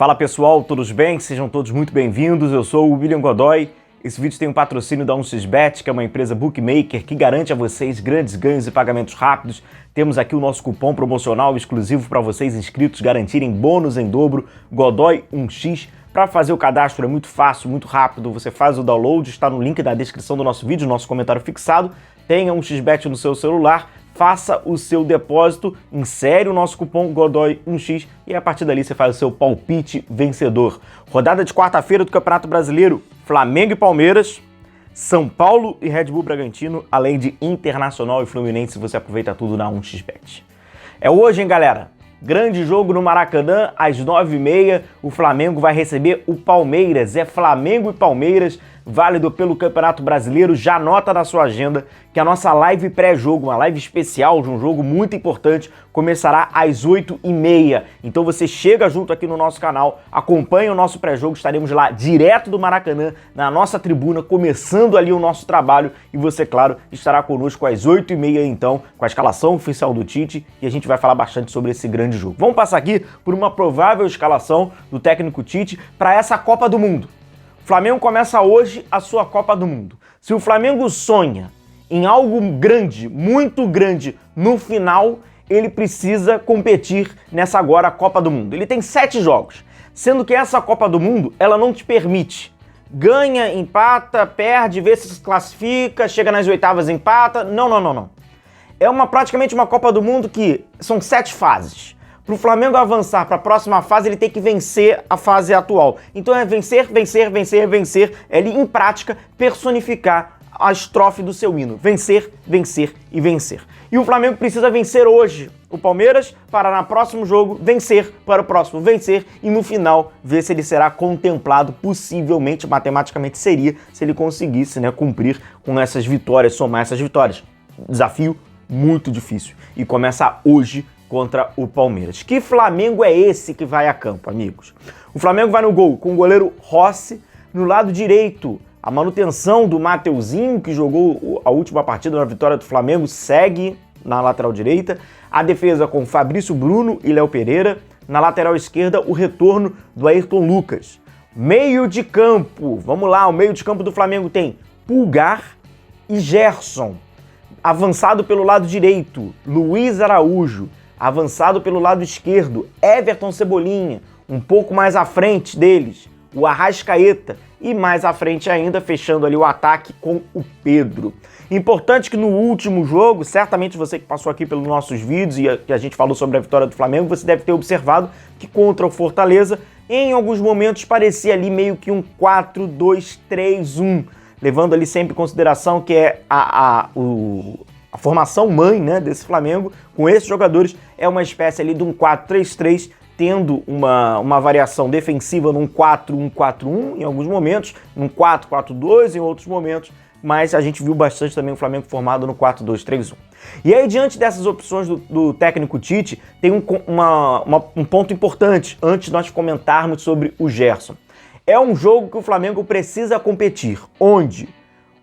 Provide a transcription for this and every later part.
Fala pessoal, todos bem? Sejam todos muito bem-vindos. Eu sou o William Godoy. Esse vídeo tem um patrocínio da 1xBet, que é uma empresa bookmaker que garante a vocês grandes ganhos e pagamentos rápidos. Temos aqui o nosso cupom promocional exclusivo para vocês inscritos garantirem bônus em dobro, Godoy 1x. Para fazer o cadastro é muito fácil, muito rápido. Você faz o download, está no link da descrição do nosso vídeo, nosso comentário fixado. Tenha 1xBet no seu celular. Faça o seu depósito, insere o nosso cupom Godoy 1x e a partir dali você faz o seu palpite vencedor. Rodada de quarta-feira do Campeonato Brasileiro, Flamengo e Palmeiras, São Paulo e Red Bull Bragantino, além de Internacional e Fluminense, você aproveita tudo na 1xBet. É hoje, hein, galera? Grande jogo no Maracanã, às 9h30, o Flamengo vai receber o Palmeiras. É Flamengo e Palmeiras, válido pelo Campeonato Brasileiro. Já anota na sua agenda que a nossa live pré-jogo, uma live especial de um jogo muito importante, começará às 8h30. Então você chega junto aqui no nosso canal, acompanha o nosso pré-jogo, estaremos lá direto do Maracanã, na nossa tribuna, começando ali o nosso trabalho e você, claro, estará conosco às 8h30 então, com a escalação oficial do Tite e a gente vai falar bastante sobre esse grande jogo. Vamos passar aqui por uma provável escalação do técnico Tite para essa Copa do Mundo. O Flamengo começa hoje a sua Copa do Mundo. Se o Flamengo sonha em algo grande, muito grande, no final, ele precisa competir nessa agora Copa do Mundo. Ele tem 7 jogos, sendo que essa Copa do Mundo, ela não te permite. Ganha, empata, perde, vê se classifica, chega nas oitavas, empata. Não. É praticamente uma Copa do Mundo que são 7 fases. Para o Flamengo avançar para a próxima fase, ele tem que vencer a fase atual. Então é vencer. É ele, em prática, personificar a estrofe do seu hino. Vencer e vencer. E o Flamengo precisa vencer hoje o Palmeiras para, no próximo jogo, vencer para o próximo, vencer e no final ver se ele será contemplado, possivelmente, matematicamente seria, se ele conseguisse, né, cumprir com essas vitórias, somar essas vitórias. Desafio muito difícil. E começa hoje contra o Palmeiras. Que Flamengo é esse que vai a campo, amigos? O Flamengo vai no gol com o goleiro Rossi. No lado direito, a manutenção do Mateuzinho, que jogou a última partida na vitória do Flamengo, segue na lateral direita. A defesa com Fabrício Bruno e Léo Pereira. Na lateral esquerda, o retorno do Ayrton Lucas. Meio de campo, vamos lá, o meio de campo do Flamengo tem Pulgar e Gerson. Avançado pelo lado direito, Luiz Araújo. Avançado pelo lado esquerdo, Everton Cebolinha. Um pouco mais à frente deles, o Arrascaeta. E mais à frente ainda, fechando ali o ataque com o Pedro. Importante que no último jogo, certamente você que passou aqui pelos nossos vídeos e que a gente falou sobre a vitória do Flamengo, você deve ter observado que contra o Fortaleza, em alguns momentos parecia ali meio que um 4-2-3-1. Levando ali sempre em consideração que é a formação mãe, né, desse Flamengo, com esses jogadores, é uma espécie ali de um 4-3-3, tendo uma variação defensiva num 4-1-4-1 em alguns momentos, num 4-4-2 em outros momentos, mas a gente viu bastante também o Flamengo formado no 4-2-3-1. E aí, diante dessas opções do técnico Tite, tem um ponto importante, antes de nós comentarmos sobre o Gerson. É um jogo que o Flamengo precisa competir, onde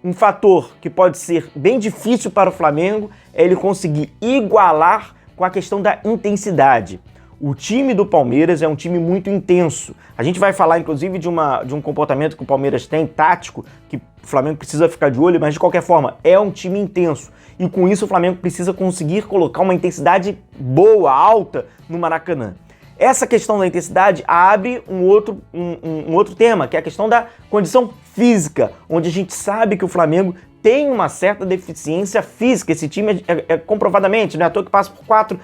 um fator que pode ser bem difícil para o Flamengo é ele conseguir igualar com a questão da intensidade. O time do Palmeiras é um time muito intenso. A gente vai falar, inclusive, de um comportamento que o Palmeiras tem, tático, que o Flamengo precisa ficar de olho, mas, de qualquer forma, é um time intenso. E, com isso, o Flamengo precisa conseguir colocar uma intensidade boa, alta, no Maracanã. Essa questão da intensidade abre um outro tema, que é a questão da condição física, onde a gente sabe que o Flamengo tem uma certa deficiência física. Esse time é comprovadamente, não é à toa que passa por 4,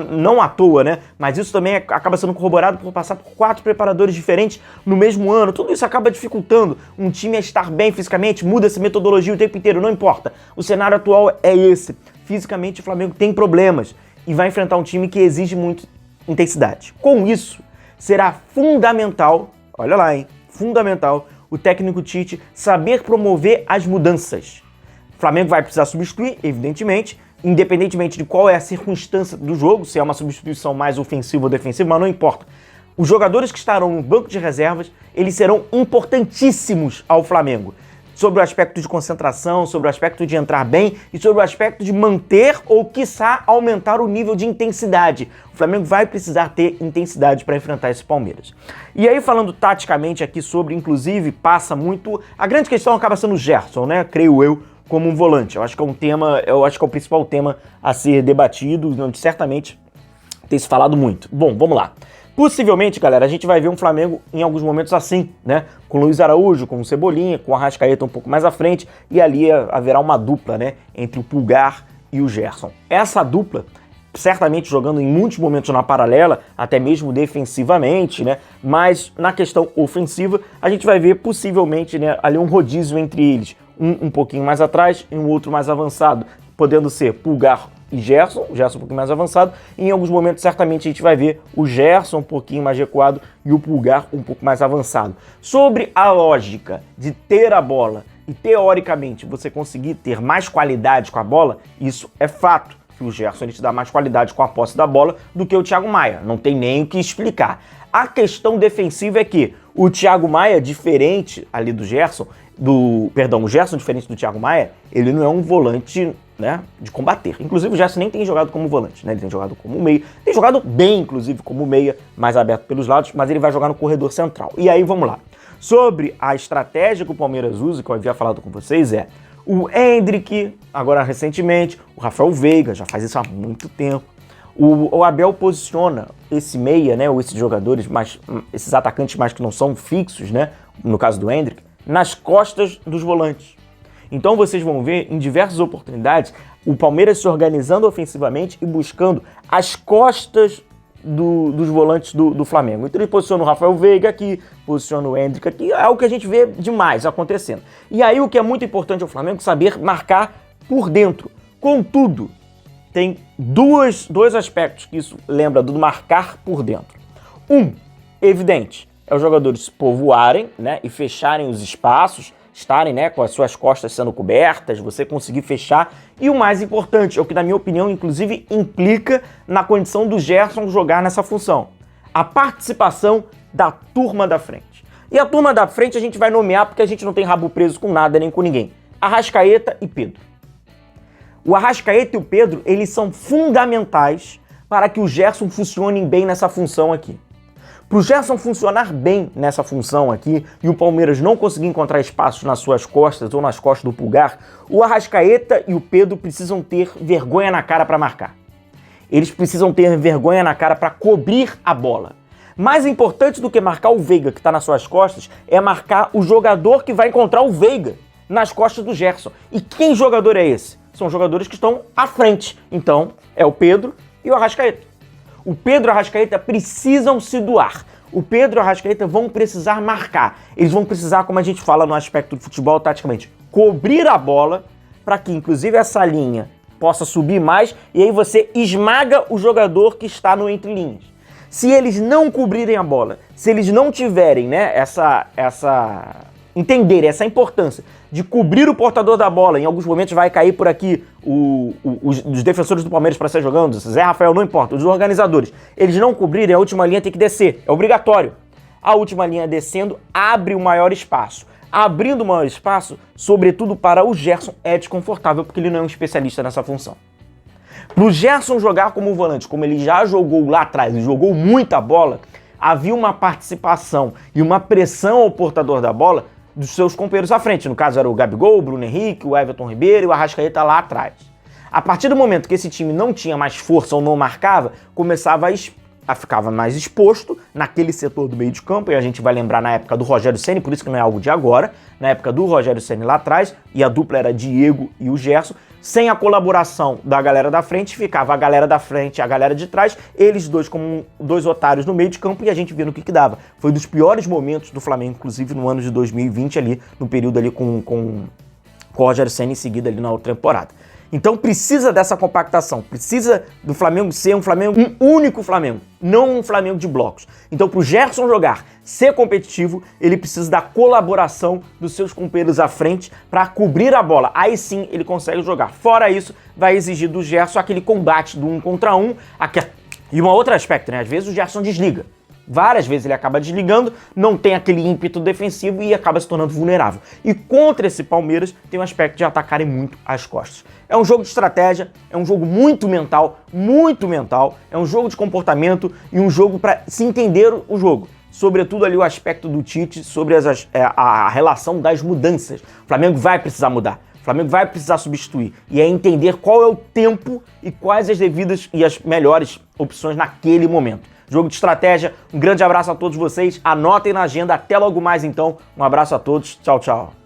não à toa, né? Mas isso também acaba sendo corroborado por passar por 4 preparadores diferentes no mesmo ano. Tudo isso acaba dificultando um time a estar bem fisicamente, muda essa metodologia o tempo inteiro, não importa. O cenário atual é esse. Fisicamente o Flamengo tem problemas e vai enfrentar um time que exige muito intensidade. Com isso, será fundamental, olha lá, hein? Fundamental o técnico Tite saber promover as mudanças. O Flamengo vai precisar substituir, evidentemente, independentemente de qual é a circunstância do jogo, se é uma substituição mais ofensiva ou defensiva, mas não importa. Os jogadores que estarão no banco de reservas, eles serão importantíssimos ao Flamengo. sobre o aspecto de concentração, sobre o aspecto de entrar bem e sobre o aspecto de manter ou, quiçá, aumentar o nível de intensidade. O Flamengo vai precisar ter intensidade para enfrentar esse Palmeiras. E aí, falando taticamente aqui sobre, inclusive, passa muito... A grande questão acaba sendo o Gerson, né? Creio eu, como um volante. Eu acho que é um tema, eu acho que é o principal tema a ser debatido, onde certamente tem se falado muito. Bom, vamos lá. Possivelmente, galera, a gente vai ver um Flamengo em alguns momentos assim, né? Com o Luiz Araújo, com o Cebolinha, com o Arrascaeta um pouco mais à frente, e ali haverá uma dupla, né? Entre o Pulgar e o Gerson. Essa dupla, certamente jogando em muitos momentos na paralela, até mesmo defensivamente, né? Mas na questão ofensiva, a gente vai ver possivelmente, né, ali um rodízio entre eles. Um pouquinho mais atrás e um outro mais avançado, podendo ser Pulgar e Gerson, o Gerson um pouquinho mais avançado, e em alguns momentos certamente a gente vai ver o Gerson um pouquinho mais recuado e o Pulgar um pouco mais avançado. Sobre a lógica de ter a bola e teoricamente você conseguir ter mais qualidade com a bola, isso é fato, que o Gerson ele te dá mais qualidade com a posse da bola do que o Thiago Maia, não tem nem o que explicar. A questão defensiva é que o Thiago Maia, diferente ali do Gerson, o Gerson, diferente do Thiago Maia, ele não é um volante, né, de combater. Inclusive o Gerson nem tem jogado como volante, né? Ele tem jogado como meia, tem jogado bem, inclusive, como meia, mais aberto pelos lados, mas ele vai jogar no corredor central. E aí, vamos lá. Sobre a estratégia que o Palmeiras usa, que eu havia falado com vocês, é o Endrick, agora recentemente, o Rafael Veiga, já faz isso há muito tempo. O Abel posiciona esse meia, né, ou esses jogadores, esses atacantes mais que não são fixos, né, no caso do Endrick, nas costas dos volantes. Então vocês vão ver em diversas oportunidades o Palmeiras se organizando ofensivamente e buscando as costas dos volantes do Flamengo. Então ele posiciona o Rafael Veiga aqui, posiciona o Endrick aqui, é algo que a gente vê demais acontecendo. E aí o que é muito importante ao Flamengo saber marcar por dentro. Contudo, tem dois aspectos que isso lembra do marcar por dentro. Evidente, é os jogadores povoarem, né, e fecharem os espaços, estarem, né, com as suas costas sendo cobertas, você conseguir fechar. E o mais importante, é o que na minha opinião inclusive implica na condição do Gerson jogar nessa função, a participação da turma da frente. E a turma da frente a gente vai nomear porque a gente não tem rabo preso com nada nem com ninguém. Arrascaeta e Pedro. O Arrascaeta e o Pedro, eles são fundamentais para que o Gerson funcione bem nessa função aqui. Para o Gerson funcionar bem nessa função aqui e o Palmeiras não conseguir encontrar espaços nas suas costas ou nas costas do Pulgar, o Arrascaeta e o Pedro precisam ter vergonha na cara para marcar. Eles precisam ter vergonha na cara para cobrir a bola. Mais importante do que marcar o Veiga que está nas suas costas é marcar o jogador que vai encontrar o Veiga nas costas do Gerson. E quem jogador é esse? São jogadores que estão à frente. Então, é o Pedro e o Arrascaeta. O Pedro e o Arrascaeta precisam se doar. O Pedro e o Arrascaeta vão precisar marcar. Eles vão precisar, como a gente fala no aspecto do futebol taticamente, cobrir a bola para que, inclusive, essa linha possa subir mais e aí você esmaga o jogador que está no entre linhas. Se eles não cobrirem a bola, se eles não tiverem, né, entenderem essa importância de cobrir o portador da bola, em alguns momentos vai cair por aqui os defensores do Palmeiras para sair jogando, Zé Rafael, não importa, os organizadores, eles não cobrirem, a última linha tem que descer, é obrigatório. A última linha descendo abre o maior espaço. Abrindo o maior espaço, sobretudo para o Gerson, é desconfortável, porque ele não é um especialista nessa função. Para o Gerson jogar como volante, como ele já jogou lá atrás, ele jogou muita bola, havia uma participação e uma pressão ao portador da bola dos seus companheiros à frente. No caso era o Gabigol, o Bruno Henrique, o Everton Ribeiro e o Arrascaeta lá atrás. A partir do momento que esse time não tinha mais força ou não marcava, começava a ficar mais exposto naquele setor do meio de campo, e a gente vai lembrar na época do Rogério Ceni, por isso que não é algo de agora, na época do Rogério Ceni lá atrás, e a dupla era Diego e o Gerson, sem a colaboração da galera da frente, ficava a galera da frente e a galera de trás, eles dois como dois otários no meio de campo, e a gente via no que dava. Foi dos piores momentos do Flamengo, inclusive no ano de 2020 ali, no período ali com o Rogério Ceni em seguida ali na outra temporada. Então precisa dessa compactação, precisa do Flamengo ser um único Flamengo, não um Flamengo de blocos. Então para o Gerson jogar, ser competitivo, ele precisa da colaboração dos seus companheiros à frente para cobrir a bola. Aí sim ele consegue jogar. Fora isso, vai exigir do Gerson aquele combate do 1 contra 1. E um outro aspecto, né? Às vezes o Gerson desliga. Várias vezes ele acaba desligando, não tem aquele ímpeto defensivo e acaba se tornando vulnerável. E contra esse Palmeiras tem um aspecto de atacarem muito as costas. É um jogo de estratégia, é um jogo muito mental, é um jogo de comportamento e um jogo para se entender o jogo. Sobretudo ali o aspecto do Tite sobre a relação das mudanças. O Flamengo vai precisar mudar. O Flamengo vai precisar substituir. E é entender qual é o tempo e quais as devidas e as melhores opções naquele momento. Jogo de estratégia. Um grande abraço a todos vocês. Anotem na agenda. Até logo mais então. Um abraço a todos. Tchau, tchau.